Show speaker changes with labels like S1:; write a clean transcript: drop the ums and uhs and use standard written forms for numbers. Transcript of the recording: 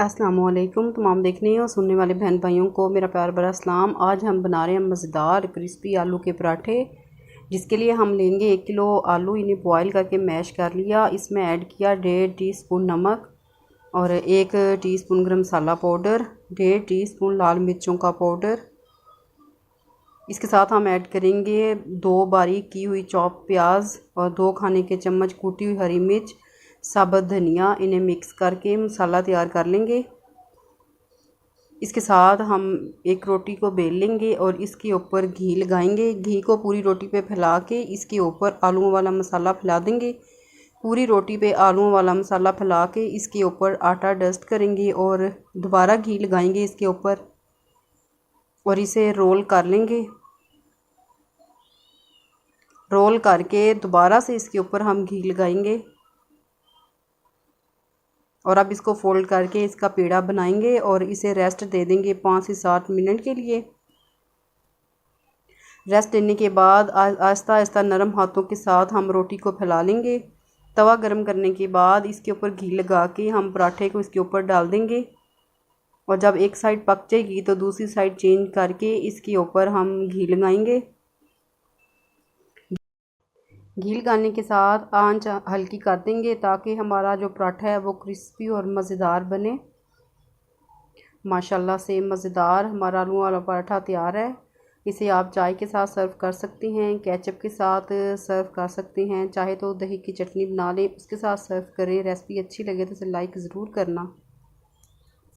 S1: अस्सलामुअलैकुम तमाम देखने और सुनने वाले बहन भाइयों को मेरा प्यार भरा सलाम। आज हम बना रहे हैं मज़ेदार क्रिस्पी आलू के पराठे, जिसके लिए हम लेंगे 1 किलो आलू। इन्हें बॉईल करके मैश कर लिया। इसमें ऐड किया 1.5 टीस्पून नमक और 1 टीस्पून गरम मसाला पाउडर, 1.5 टीस्पून लाल मिर्चों का पाउडर। इसके साथ हम ऐड करेंगे 2 बारीक की हुई चॉप प्याज और 2 खाने के चम्मच कूटी हुई हरी मिर्च, साबुत धनिया। इन्हें मिक्स करके मसाला तैयार कर लेंगे। इसके साथ हम एक रोटी को बेल लेंगे और इसके ऊपर घी लगाएंगे। घी को पूरी रोटी पे फैला के इसके ऊपर आलूओं वाला मसाला फैला देंगे। पूरी रोटी पे आलूओं वाला मसाला फैला के इसके ऊपर आटा डस्ट करेंगे और दोबारा घी लगाएंगे इसके ऊपर और इसे रोल कर लेंगे। रोल करके दोबारा से इसके ऊपर हम घी लगाएंगे और अब इसको फोल्ड करके इसका पेड़ा बनाएंगे और इसे रेस्ट दे देंगे 5 से 7 मिनट के लिए। रेस्ट देने के बाद आहिस्ता आहिस्ता नरम हाथों के साथ हम रोटी को फैला लेंगे। तवा गर्म करने के बाद इसके ऊपर घी लगा के हम पराठे को इसके ऊपर डाल देंगे और जब एक साइड पक जाएगी तो दूसरी साइड चेंज करके इसके ऊपर हम घी लगाएंगे। घी लगाने के साथ आंच हल्की कर देंगे ताकि हमारा जो पराठा है वो क्रिस्पी और मज़ेदार बने। माशाल्लाह से मज़ेदार हमारा आलू वाला पराठा तैयार है। इसे आप चाय के साथ सर्व कर सकती हैं, केचप के साथ सर्व कर सकती हैं, चाहे तो दही की चटनी बना लें उसके साथ सर्व करें। रेसिपी अच्छी लगे तो इसे लाइक ज़रूर करना।